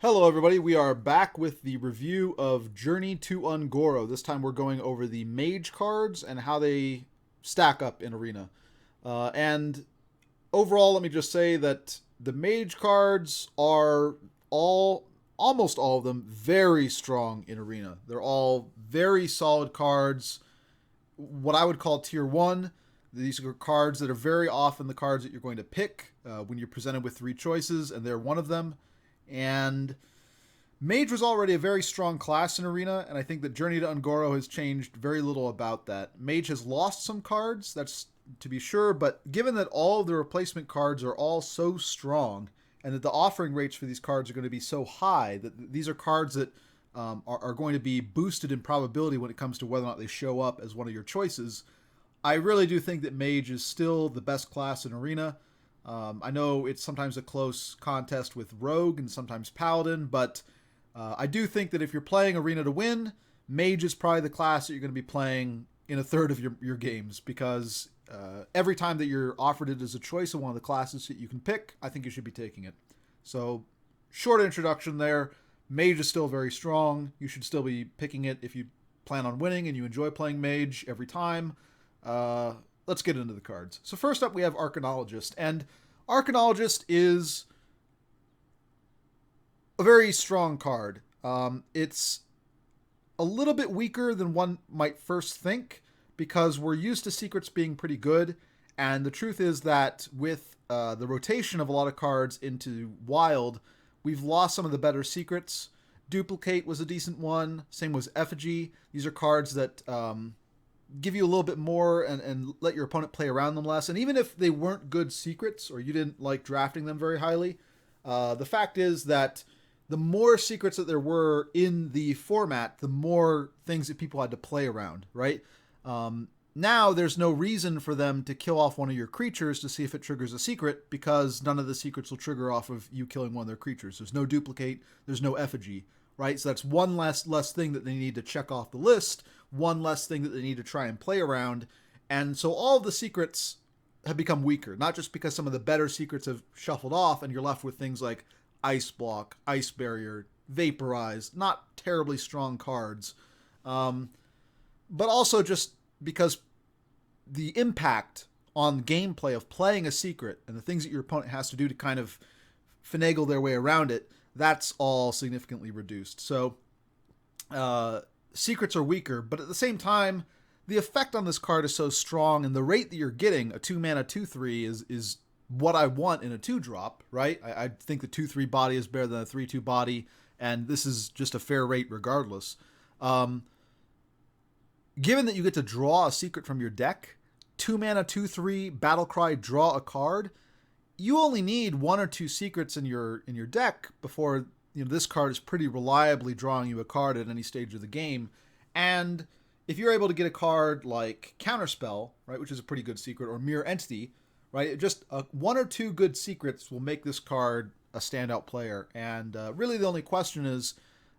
Hello, everybody. We are back with the review of Journey to Ungoro. This time we're going over the Mage cards and how they stack up in Arena. And overall, let me just say that the Mage cards are almost all of them, very strong in Arena. They're all very solid cards, what I would call tier 1. These are cards that are very often the cards that you're going to pick when you're presented with three choices, and they're one of them. And Mage was already a very strong class in Arena, and I think that Journey to Ungoro has changed very little about that. Mage has lost some cards, that's to be sure, but given that all of the replacement cards are all so strong, and that the offering rates for these cards are going to be so high, that these are cards that are going to be boosted in probability when it comes to whether or not they show up as one of your choices, I really do think that Mage is still the best class in Arena. I know it's sometimes a close contest with Rogue and sometimes Paladin, but I do think that if you're playing Arena to win, Mage is probably the class that you're going to be playing in a third of your games, because every time that you're offered it as a choice of one of the classes that you can pick, I think you should be taking it. So, short introduction there. Mage is still very strong. You should still be picking it if you plan on winning and you enjoy playing Mage every time. Let's get into the cards. So first up, we have Arcanologist, and Arcanologist is a very strong card. It's a little bit weaker than one might first think, because we're used to secrets being pretty good, and the truth is that with the rotation of a lot of cards into Wild, we've lost some of the better secrets. Duplicate was a decent one, same was Effigy. These are cards that give you a little bit more and let your opponent play around them less. And even if they weren't good secrets, or you didn't like drafting them very highly, the fact is that the more secrets that there were in the format, the more things that people had to play around, right? Now there's no reason for them to kill off one of your creatures to see if it triggers a secret, because none of the secrets will trigger off of you killing one of their creatures. There's no duplicate, there's no effigy, right? So that's one less thing that they need to check off the list, one less thing that they need to try and play around. And so all of the secrets have become weaker, not just because some of the better secrets have shuffled off and you're left with things like Ice Block, Ice Barrier, Vaporize, not terribly strong cards, but also just because the impact on gameplay of playing a secret and the things that your opponent has to do to kind of finagle their way around it, that's all significantly reduced. So secrets are weaker, but at the same time, the effect on this card is so strong, and the rate that you're getting, a 2-mana 2/3, is what I want in a 2-drop, right? I think the 2/3 body is better than a 3/2 body, and this is just a fair rate regardless. Given that you get to draw a secret from your deck, 2-mana 2/3 Battlecry, draw a card, you only need one or two secrets in your deck before this card is pretty reliably drawing you a card at any stage of the game. And if you're able to get a card like Counterspell, right, which is a pretty good secret, or Mirror Entity, right, just one or two good secrets will make this card a standout player. And really the only question is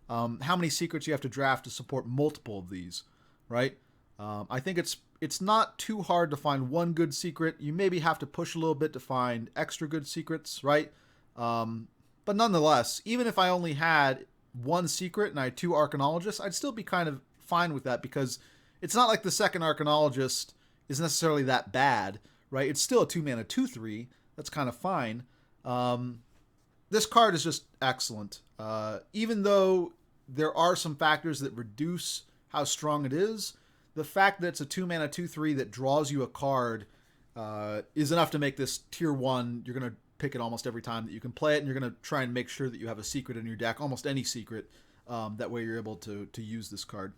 how many secrets you have to draft to support multiple of these, right? I think it's not too hard to find one good secret. You maybe have to push a little bit to find extra good secrets, right? But nonetheless, even if I only had one secret and I had two Arcanologists, I'd still be kind of fine with that, because it's not like the second Arcanologist is necessarily that bad, right? It's still a 2-mana 2/3. That's kind of fine. This card is just excellent. Even though there are some factors that reduce how strong it is, the fact that it's a 2-mana 2/3 that draws you a card is enough to make this tier 1. You're going to pick it almost every time that you can play it, and you're going to try and make sure that you have a secret in your deck, almost any secret. That way you're able to use this card.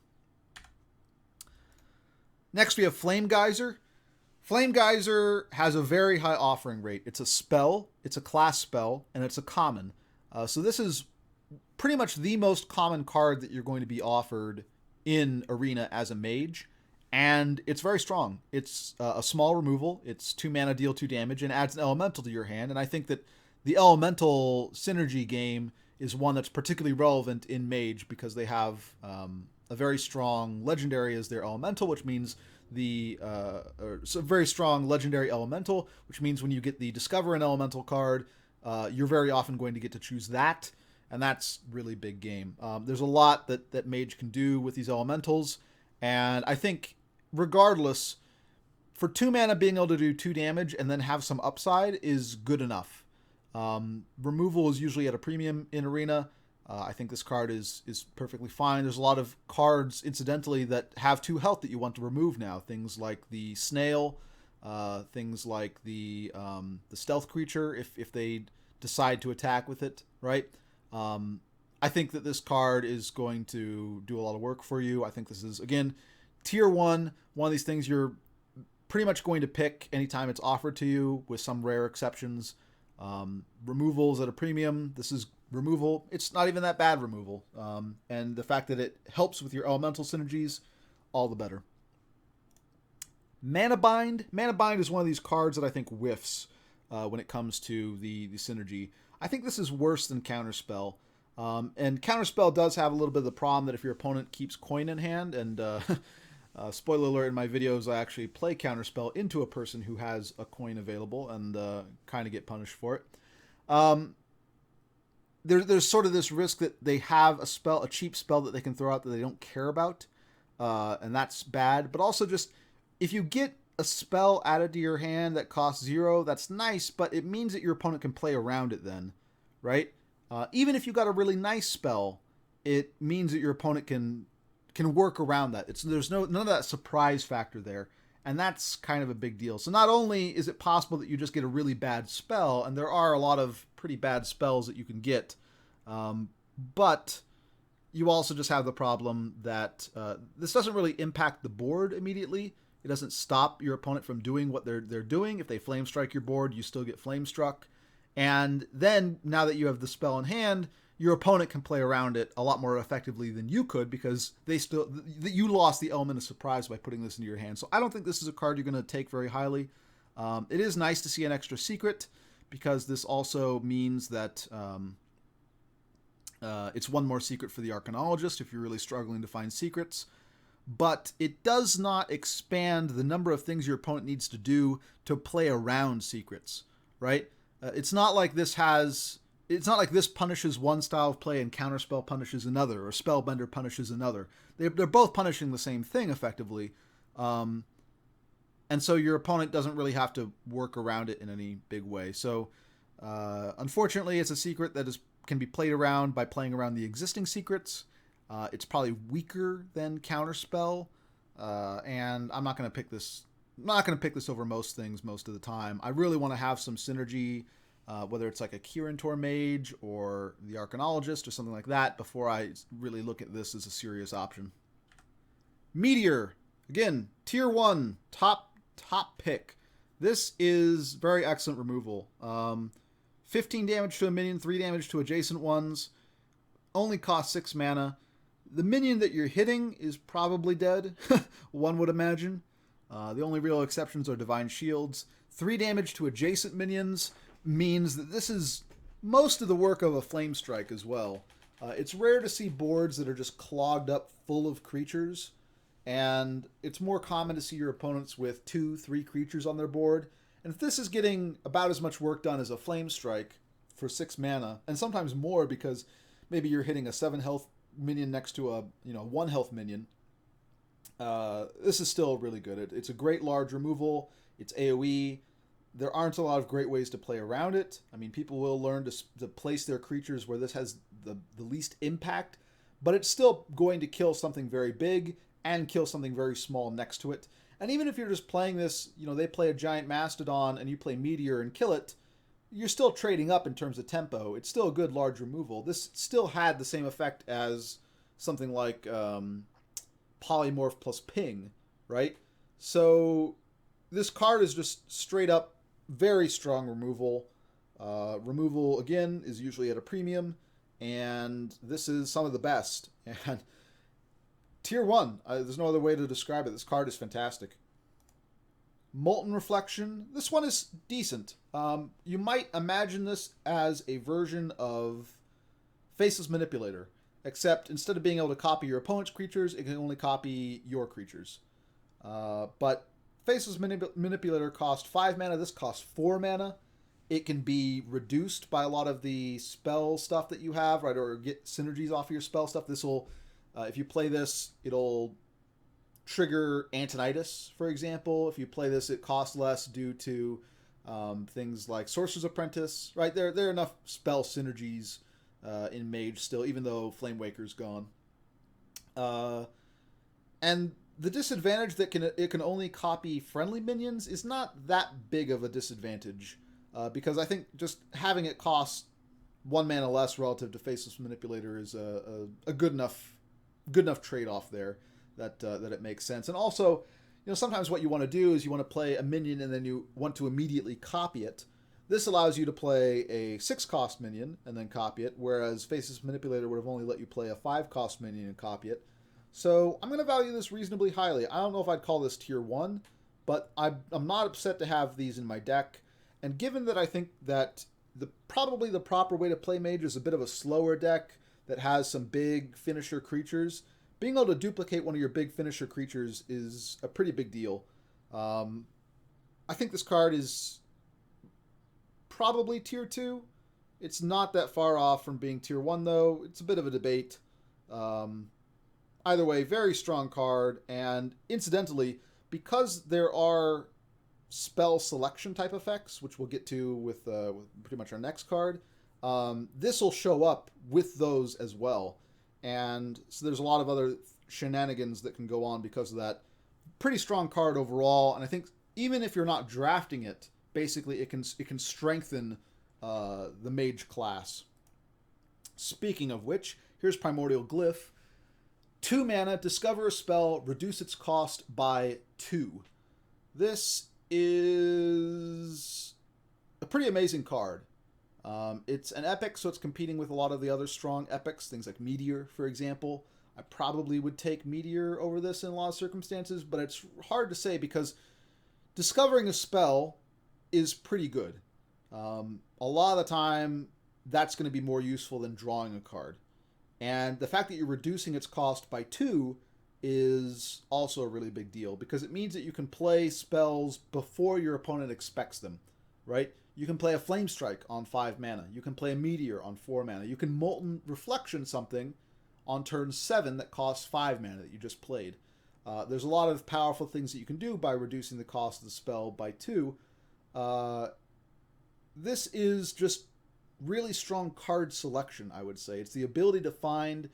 Next, we have Flame Geyser. Flame Geyser has a very high offering rate. It's a spell, it's a class spell, and it's a common. So this is pretty much the most common card that you're going to be offered in Arena as a Mage, and it's very strong. It's a small removal. It's 2-mana, deal 2 damage, and adds an elemental to your hand. And I think that the elemental synergy game is one that's particularly relevant in Mage, because they have a very strong legendary as their elemental, which means so very strong legendary elemental, which means when you get the Discover an Elemental card, you're very often going to get to choose that. and that's really big game. There's a lot that Mage can do with these elementals, and I think regardless, for 2 mana being able to do 2 damage and then have some upside is good enough. Removal is usually at a premium in Arena. I think this card is perfectly fine. There's a lot of cards, incidentally, that have 2 health that you want to remove now. Things like the Snail, things like the Stealth Creature, if they decide to attack with it, right? I think that this card is going to do a lot of work for you. I think this is, again, tier 1, one of these things you're pretty much going to pick anytime it's offered to you, with some rare exceptions. Removals at a premium. This is removal. It's not even that bad removal. And the fact that it helps with your elemental synergies, all the better. Mana Bind. Mana Bind is one of these cards that I think whiffs when it comes to the synergy. I think this is worse than Counterspell. And Counterspell does have a little bit of the problem that if your opponent keeps coin in hand, and spoiler alert, in my videos I actually play Counterspell into a person who has a coin available and kind of get punished for it. There's sort of this risk that they have a cheap spell that they can throw out that they don't care about, and that's bad. But also, just if you get a spell added to your hand that costs 0, that's nice, but it means that your opponent can play around it then, right? Even if you got a really nice spell, it means that your opponent can work around that. There's none of that surprise factor there, and that's kind of a big deal. So not only is it possible that you just get a really bad spell, and there are a lot of pretty bad spells that you can get, but you also just have the problem that this doesn't really impact the board immediately. It doesn't stop your opponent from doing what they're doing. If they flame strike your board, you still get flame struck. And then, now that you have the spell in hand, your opponent can play around it a lot more effectively than you could, because you lost the element of surprise by putting this into your hand. So I don't think this is a card you're going to take very highly. It is nice to see an extra secret, because this also means that it's one more secret for the Arcanologist if you're really struggling to find secrets. But it does not expand the number of things your opponent needs to do to play around secrets, right? It's not like this punishes one style of play and Counterspell punishes another, or Spellbender punishes another. They're both punishing the same thing effectively. And so your opponent doesn't really have to work around it in any big way. So unfortunately, it's a secret that can be played around by playing around the existing secrets. It's probably weaker than Counterspell, and I'm not going to pick this. I'm not going to pick this over most things most of the time. I really want to have some synergy, whether it's like a Kirintor Mage or the Arcanologist or something like that, before I really look at this as a serious option. Meteor, again, tier 1, top pick. This is very excellent removal. 15 damage to a minion, 3 damage to adjacent ones. Only costs 6 mana. The minion that you're hitting is probably dead, one would imagine. The only real exceptions are Divine Shields. 3 damage to adjacent minions means that this is most of the work of a Flame Strike as well. It's rare to see boards that are just clogged up full of creatures, and it's more common to see your opponents with 2-3 creatures on their board. And if this is getting about as much work done as a Flame Strike for 6 mana, and sometimes more because maybe you're hitting a 7 health minion next to a 1 health minion, this is still really good. It's a great large removal. It's AoE. There aren't a lot of great ways to play around it. I mean, people will learn to place their creatures where this has the least impact, but it's still going to kill something very big and kill something very small next to it. And even if you're just playing this, they play a giant Mastodon and you play Meteor and kill it, you're still trading up in terms of tempo. It's still a good large removal. This still had the same effect as something like Polymorph plus Ping, right? So this card is just straight up very strong removal. Removal, again, is usually at a premium, and this is some of the best. And tier 1, there's no other way to describe it. This card is fantastic. Molten Reflection. This one is decent. You might imagine this as a version of Faceless Manipulator, except instead of being able to copy your opponent's creatures, it can only copy your creatures. But Faceless Manipulator cost 5 mana. This costs 4 mana. it can be reduced by a lot of the spell stuff that you have, right? Or get synergies off of your spell stuff. This will, if you play this, it'll trigger Antonitis, for example. If you play this, it costs less due to things like Sorcerer's Apprentice, right? There are enough spell synergies in Mage still, even though Flame Waker's gone. And the disadvantage that it can only copy friendly minions is not that big of a disadvantage, because I think just having it cost 1 mana less relative to Faceless Manipulator is a good enough trade-off there that it makes sense. And also, sometimes what you want to do is you want to play a minion and then you want to immediately copy it. This allows you to play a 6-cost minion and then copy it, whereas Faceless Manipulator would have only let you play a 5-cost minion and copy it. So I'm going to value this reasonably highly. I don't know if I'd call this tier 1, but I'm not upset to have these in my deck. And given that I think that probably the proper way to play Mage is a bit of a slower deck that has some big finisher creatures, being able to duplicate one of your big finisher creatures is a pretty big deal. I think this card is probably tier 2. It's not that far off from being tier 1, though. It's a bit of a debate. Either way, very strong card. And incidentally, because there are spell selection type effects, which we'll get to with pretty much our next card, this will show up with those as well. And so there's a lot of other shenanigans that can go on because of that. Pretty strong card overall, and I think even if you're not drafting it, basically it can strengthen the Mage class. Speaking of which, here's Primordial Glyph. 2 mana, discover a spell, reduce its cost by 2. This is a pretty amazing card. It's an epic, so it's competing with a lot of the other strong epics, things like Meteor, for example. I probably would take Meteor over this in a lot of circumstances, but it's hard to say because discovering a spell is pretty good. A lot of the time, that's going to be more useful than drawing a card. And the fact that you're reducing its cost by 2 is also a really big deal because it means that you can play spells before your opponent expects them, right? You can play a Flame Strike on 5 mana. You can play a Meteor on 4 mana. You can Molten Reflection something on turn 7 that costs 5 mana that you just played. There's a lot of powerful things that you can do by reducing the cost of the spell by 2. This is just really strong card selection, I would say. It's the ability to find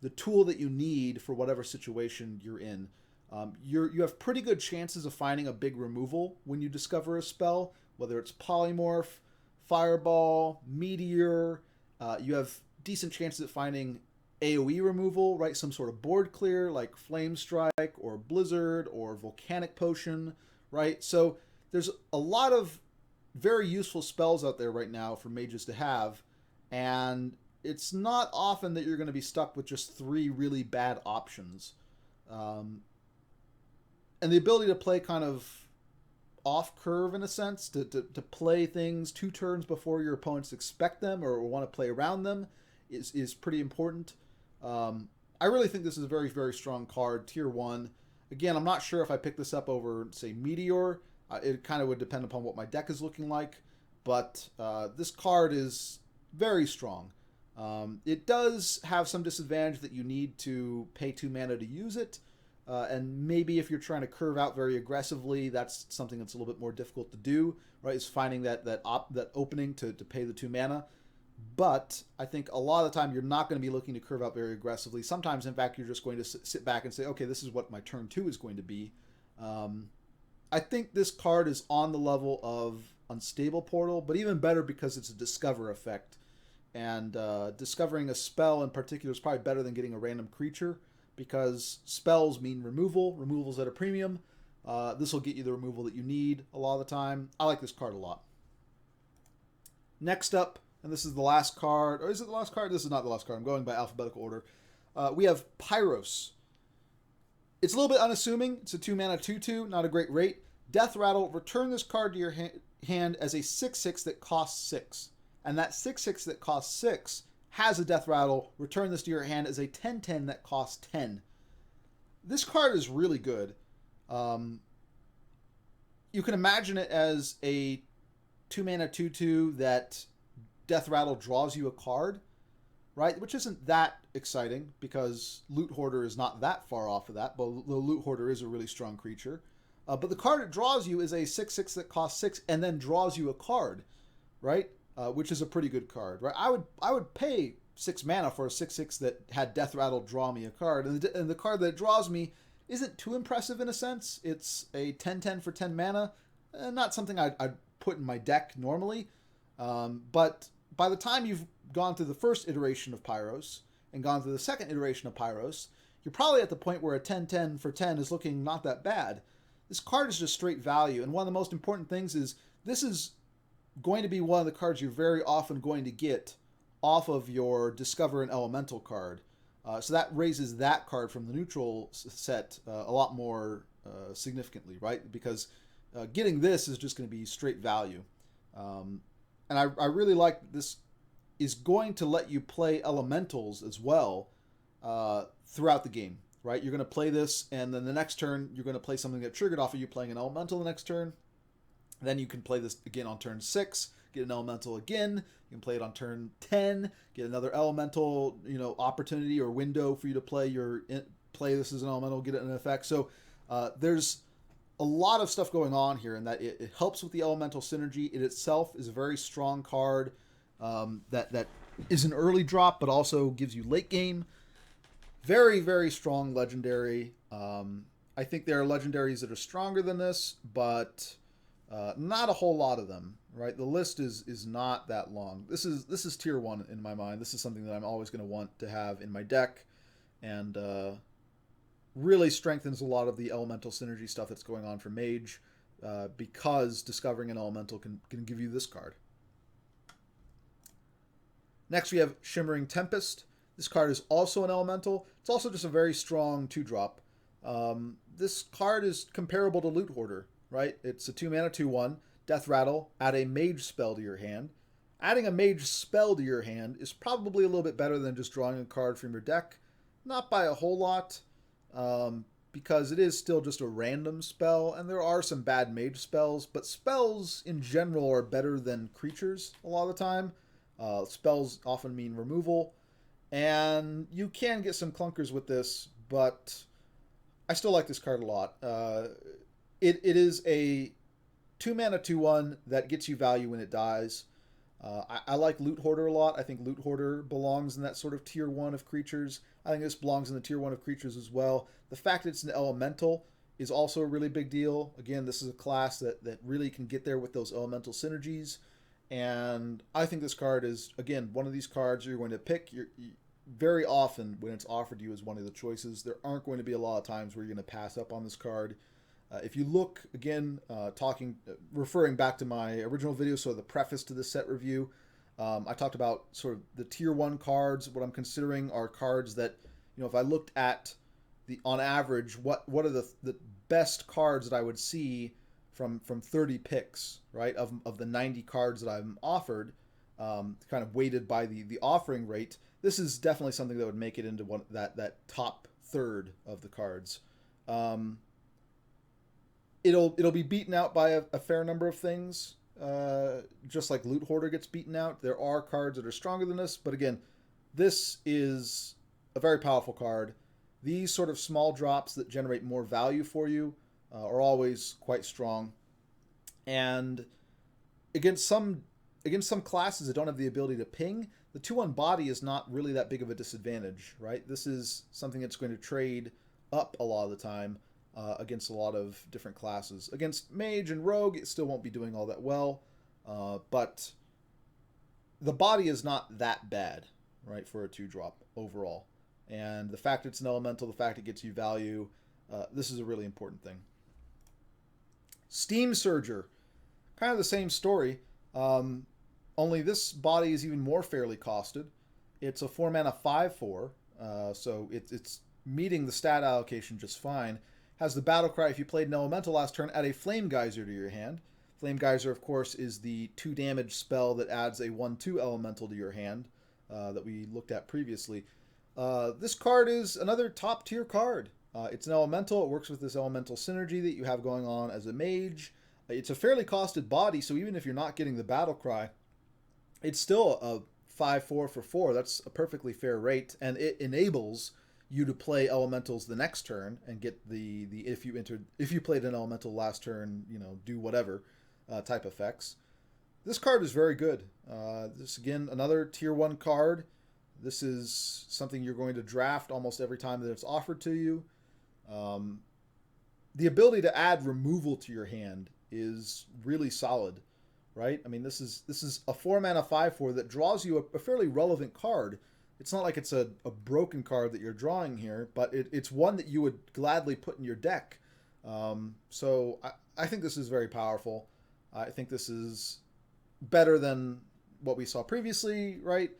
the tool that you need for whatever situation you're in. You have pretty good chances of finding a big removal when you discover a spell, whether it's Polymorph, Fireball, Meteor. You have decent chances of finding AoE removal, right? Some sort of board clear like Flame Strike or Blizzard or Volcanic Potion, right? So there's a lot of very useful spells out there right now for mages to have, and it's not often that you're going to be stuck with just 3 really bad options. And the ability to play kind of off curve in a sense, to play things 2 turns before your opponents expect them or want to play around them is pretty important. I really think this is a very, very strong card, tier 1. Again, I'm not sure if I pick this up over, say, Meteor. It kind of would depend upon what my deck is looking like, but this card is very strong. It does have some disadvantage that you need to pay 2 mana to use it, and maybe if you're trying to curve out very aggressively, that's something that's a little bit more difficult to do, right? Is finding that opening to pay the 2 mana. But I think a lot of the time you're not going to be looking to curve out very aggressively. Sometimes, in fact, you're just going to sit back and say, okay, this is what my turn 2 is going to be. I think this card is on the level of Unstable Portal, but even better because it's a Discover effect. And discovering a spell in particular is probably better than getting a random creature because spells mean removal. Removal's at a premium. This will get you the removal that you need a lot of the time. I like this card a lot. Next up, and this is the last card, or is it the last card? This is not the last card. I'm going by alphabetical order. We have Pyros. It's a little bit unassuming. It's a 2 mana 2/2, not a great rate. Death Rattle, return this card to your hand as a 6/6 that costs 6. And that 6/6 that costs 6 has a Death Rattle. Return this to your hand as a 10/10 that costs 10. This card is really good. You can imagine it as a 2 mana 2/2 that Death Rattle draws you a card, right? Which isn't that exciting because Loot Hoarder is not that far off of that, but the Loot Hoarder is a really strong creature. But the card it draws you is a 6/6 that costs 6 and then draws you a card, right? Which is a pretty good card, right? I would pay 6 mana for a 6/6 that had Death Rattle draw me a card, and the card that draws me isn't too impressive in a sense. It's a 10/10 for 10 mana, not something I'd put in my deck normally, but by the time you've gone through the first iteration of Pyros and gone through the second iteration of Pyros, you're probably at the point where a 10/10 for 10 is looking not that bad. This card is just straight value, and one of the most important things is this is going to be one of the cards you're very often going to get off of your Discover an Elemental card. So that raises that card from the neutral set a lot more significantly, right? Because getting this is just going to be straight value. And I really like this is going to let you play elementals as well throughout the game, right? You're going to play this, and then the next turn, you're going to play something that triggered off of you playing an elemental the next turn. Then you can play this again on turn 6, get an elemental again. You can play it on turn 10, get another elemental, opportunity or window for you to play play this as an elemental, get it in effect. So there's a lot of stuff going on here, and that it helps with the elemental synergy. It itself is a very strong card that is an early drop, but also gives you late game. Very, very strong legendary. I think there are legendaries that are stronger than this, but not a whole lot of them, right? The list is not that long. This is tier 1 in my mind. This is something that I'm always going to want to have in my deck, and really strengthens a lot of the elemental synergy stuff that's going on for Mage, because discovering an elemental can give you this card. Next we have Shimmering Tempest. This card is also an elemental. It's also just a very strong 2-drop. This card is comparable to Loot Hoarder, right? It's a 2 mana 2/1, Death Rattle, add a Mage spell to your hand. Adding a Mage spell to your hand is probably a little bit better than just drawing a card from your deck. Not by a whole lot, because it is still just a random spell, and there are some bad Mage spells, but spells in general are better than creatures a lot of the time. Spells often mean removal, and you can get some clunkers with this, but I still like this card a lot. It is a 2 mana 2/1 that gets you value when it dies. I like Loot Hoarder a lot. I think Loot Hoarder belongs in that sort of tier 1 of creatures. I think this belongs in the tier 1 of creatures as well. The fact that it's an elemental is also a really big deal. Again, this is a class that really can get there with those elemental synergies. And I think this card is, again, one of these cards you're going to pick. Very often when it's offered to you as one of the choices, there aren't going to be a lot of times where you're going to pass up on this card. If you look, again, referring back to my original video, so the preface to this set review, I talked about sort of the tier 1 cards. What I'm considering are cards that, if I looked at on average, what are the best cards that I would see from 30 picks, right, of the 90 cards that I'm offered, kind of weighted by the offering rate. This is definitely something that would make it into that top third of the cards. It'll be beaten out by a fair number of things, just like Loot Hoarder gets beaten out. There are cards that are stronger than this, but again, this is a very powerful card. These sort of small drops that generate more value for you are always quite strong. And against some classes that don't have the ability to ping, the 2/1 body is not really that big of a disadvantage, right? This is something that's going to trade up a lot of the time against a lot of different classes. Against Mage and Rogue, it still won't be doing all that well, but the body is not that bad, right, for a 2-drop overall. And the fact it's an elemental, the fact it gets you value, this is a really important thing. Steam Surger, kind of the same story, only this body is even more fairly costed. It's a 4 mana 5/4, so it's meeting the stat allocation just fine. Has the battle cry: if you played an elemental last turn, add a Flame Geyser to your hand. Flame Geyser, of course, is the 2 damage spell that adds a 1/2 elemental to your hand that we looked at previously. This card is another top tier card. It's an elemental. It works with this elemental synergy that you have going on as a mage. It's a fairly costed body, so even if you're not getting the battle cry, it's still a 5/4 for 4. That's a perfectly fair rate, and it enables you to play elementals the next turn and get the if you played an elemental last turn, do whatever type effects. This card is very good. This again another tier 1 card. This is something you're going to draft almost every time that it's offered to you. The ability to add removal to your hand is really solid, right? I mean, this is a 4-mana 5/4 that draws you a fairly relevant card. It's not like it's a broken card that you're drawing here, but it's one that you would gladly put in your deck. So I think this is very powerful. I think this is better than what we saw previously, right?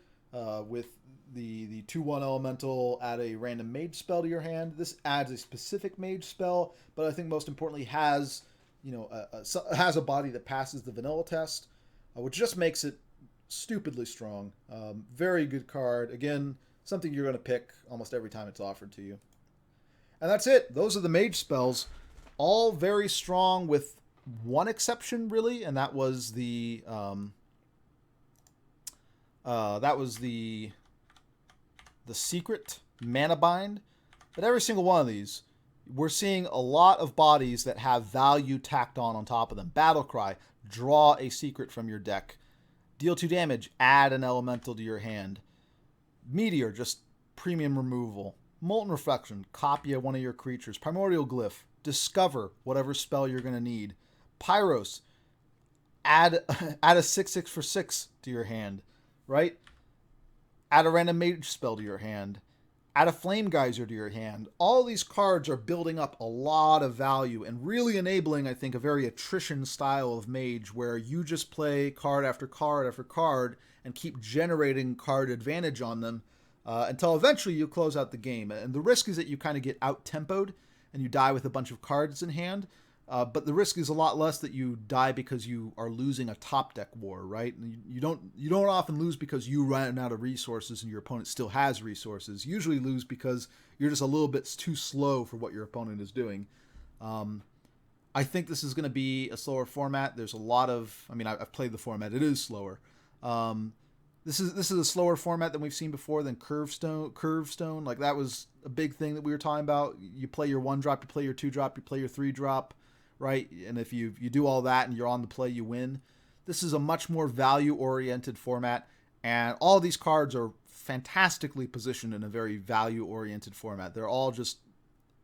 With the 2/1 elemental, add a random mage spell to your hand. This adds a specific mage spell, but I think most importantly has has a body that passes the vanilla test, which just makes it stupidly strong. Very good card. Again, something you're going to pick almost every time it's offered to you. And that's it. Those are the mage spells. All very strong with one exception, really, and that was the secret mana bind. But every single one of these, we're seeing a lot of bodies that have value tacked on top of them. Battle Cry, draw a secret from your deck. Deal 2 damage, add an elemental to your hand. Meteor, just premium removal. Molten Reflection, copy one of your creatures. Primordial Glyph, discover whatever spell you're going to need. Pyros, add a 6/6 for 6 to your hand, right? Add a random mage spell to your hand. Add a Flame Geyser to your hand. All these cards are building up a lot of value and really enabling, I think, a very attrition style of Mage where you just play card after card after card and keep generating card advantage on them until eventually you close out the game. And the risk is that you kind of get out-tempoed and you die with a bunch of cards in hand. But the risk is a lot less that you die because you are losing a top deck war, right? You don't often lose because you ran out of resources and your opponent still has resources. You usually lose because you're just a little bit too slow for what your opponent is doing. I think this is going to be a slower format. There's a lot of, I've played the format. It is slower. This is a slower format than we've seen before than Curve Stone. Like that was a big thing that we were talking about. You play your 1-drop, you play your 2-drop, you play your 3-drop. Right? And if you do all that and you're on the play, you win. This is a much more value-oriented format, and all these cards are fantastically positioned in a very value-oriented format. They're all just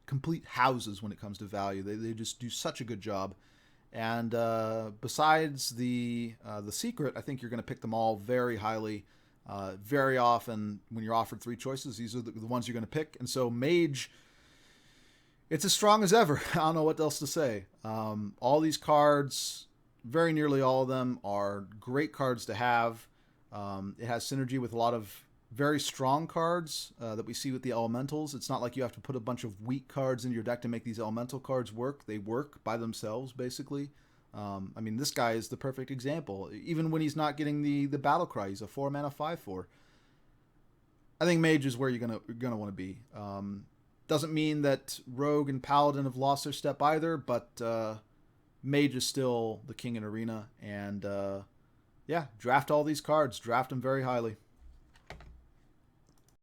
complete houses when it comes to value. They just do such a good job. And besides the secret, I think you're going to pick them all very highly. Very often, when you're offered 3 choices, these are the ones you're going to pick. And so Mage, it's as strong as ever. I don't know what else to say. All these cards, very nearly all of them, are great cards to have. It has synergy with a lot of very strong cards that we see with the elementals. It's not like you have to put a bunch of weak cards in your deck to make these elemental cards work. They work by themselves, basically. This guy is the perfect example. Even when he's not getting the battle cry, he's a 4-mana 5/4. I think Mage is where you're gonna want to be. Doesn't mean that Rogue and Paladin have lost their step either, but Mage is still the king in Arena. And draft all these cards. Draft them very highly.